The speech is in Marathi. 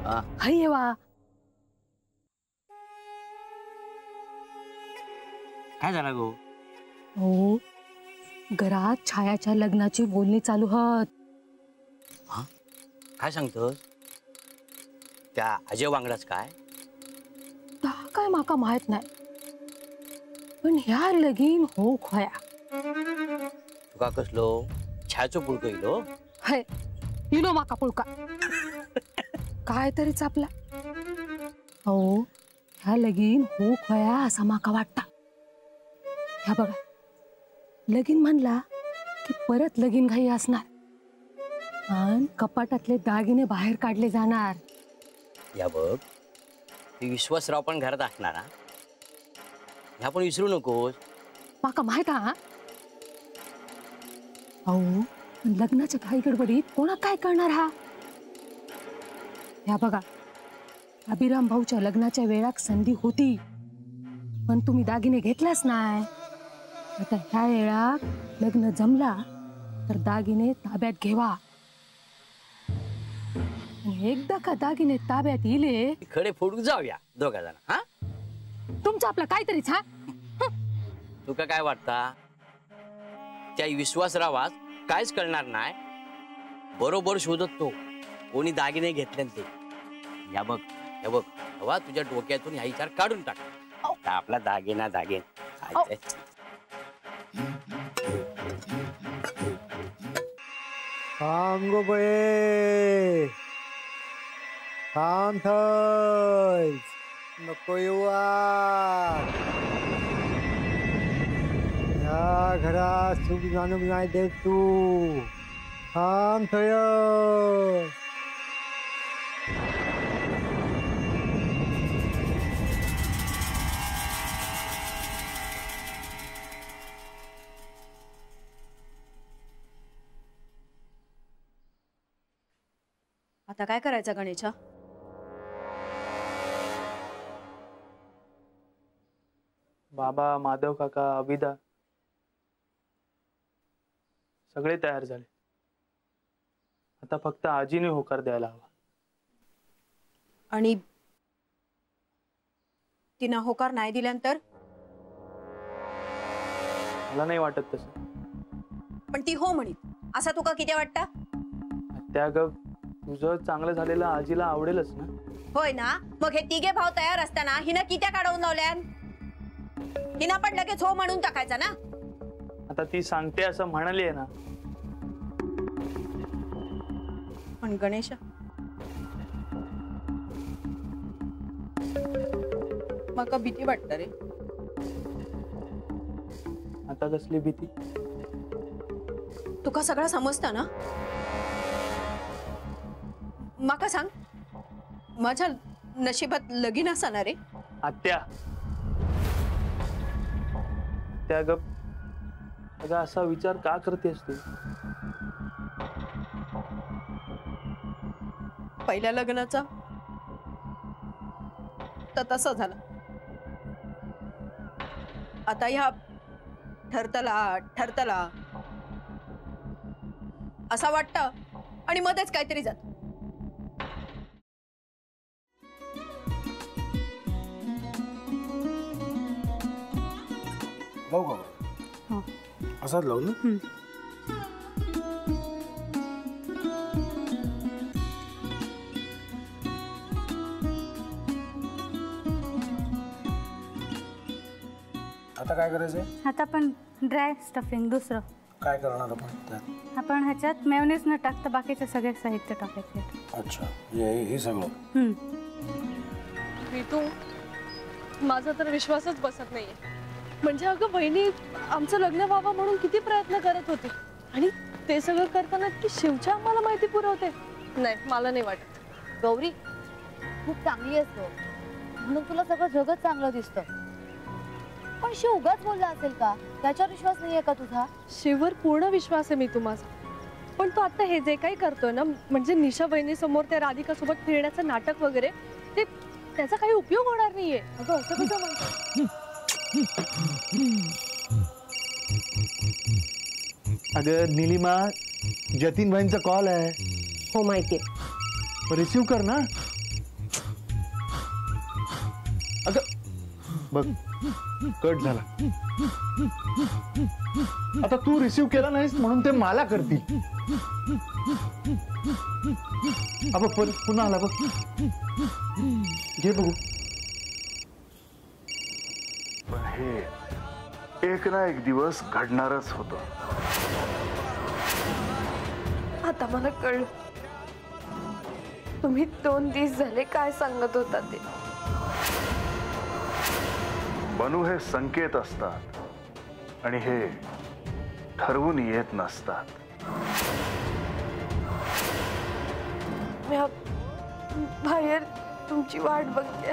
हाय येवा काय झालं गो? हो घरात छायाच्या लग्नाची बोलणी चालू होत. काय सांगतोस? त्या अजय वांगडाच काय? ता काय माका माहित नाही, पण ह्या लगीन हो खोया. तुका कसलो छायाचो पुळको इलो? हाय इलो माका पुळका काय तरी चापला. हो ह्या लगीन हो खोया असा माका वाटता. ह्या बघा लगीन म्हणला की परत लगीन घाई असणार आणि कपाटातले दागिने बाहेर काढले जाणार. या बघ ती विश्वासराव पण घरात असणार हा. ह्या पण विसरू नकोस. माका माहित हा. अहो लग्नाच्या घाई गडबडीत कोणा काय करणार हा. ह्या बघा अभिराम भाऊच्या लग्नाच्या वेळात संधी होती, पण तुम्ही दागिने घेतलाच नाही. आता ह्या वेळात लग्न जमला तर दागिने ताब्यात घेवा. आणि एकदा का दागिने ताब्यात इले खडे फोडून जाऊया दोघा जण. हा तुमचं आपलं काहीतरीच. हा तुका काय वाटता त्या विश्वासरावास काहीच कळणार नाही. बरोबर शोधत तो कोणी दागिने घेतले ते. या बघ हे बघ हवा तुझ्या डोक्यातून ह्या विचार काढून टाक. आपला दागिना दागिन थांब गो बये, थांब थंय, नको येवा. या घरात सुख जाणूक नाही देत तू. थांब थंय. आता काय करायचं गणेशा? बाबा, माधव काका, अभिदा सगळे तयार झाले. आता फक्त आजीने होकार द्यायला हवा. आणि तिनं होकार नाही दिल्यानंतर? मला नाही वाटत तसं. पण ती हो म्हणीत असा तुका किती वाटतं? त्या ग तुझं चांगलं झालेलं आजीला आवडेलच ना. होय ना. मग हे तिघे भाव तयार असताना हिनं कित्या काढवून लावल्यान? हिनं पण लगेच हो म्हणून टाकायचा ना. आता ती सांगते असं म्हणाली ना. पण गणेश माका भीती वाटत रे. आता कसली भीती? तुका सगळं समजतं ना. माका सांग माझ्या नशिबात लगीन असणार रे. आत्या त्या ग अगं असा विचार का करतेस तू? पहिल्या लग्नाचा तर तसं झालं. आता ह्या ठरतला असं वाटतं आणि मध्येच काहीतरी जात. लावू का? असाच लावू ना. आता काय करायचंय? आता आपण ड्राय स्टफिंग दुसरं काय करणार आपण त्यात? आपण ह्याच्यात मेयोनीज न टाकता बाकीचे सगळे साहित्य टाकायचे. अच्छा हे सगळं. ऋतू माझा तर विश्वासच बसत नाहीये. म्हणजे अगं बहिणी आमचं लग्न व्हावं म्हणून किती प्रयत्न करत होती आणि ते सगळं करताना की शिवच्या आम्हाला माहिती पुरवते. नाही मला नाही वाटत. गौरी खूप चांगली असतो म्हणून तुला सगळं जगत चांगलं दिसतं. पण शिव उगाच बोलला असेल का? त्याच्यावर विश्वास नाहीये का तुझा? शिववर पूर्ण विश्वास आहे मी माझा. पण तो आता हे जे काही करतोय ना म्हणजे निशा बहिणी समोर त्या राधिका सोबत फिरण्याचं नाटक वगैरे ते त्याचा काही उपयोग होणार नाहीये. अगं असं कसं म्हणतो? अगं निलिमा जतीन भाईंचा कॉल आहे. हो माहितीये. रिसीव कर ना. बघ कट झाला. आता तू रिसीव्ह केला नाहीस म्हणून ते मला करतील. अब पुन्हा आला बघ. घे बघू. पण हे एक ना एक दिवस घडणारच होतं. आता मला कळलं तुम्ही 2 दिवस झाले काय सांगत होता ते. बनू हे संकेत असतात आणि हे ठरवून येत नसतात. मी बाहेर तुमची वाट बघते.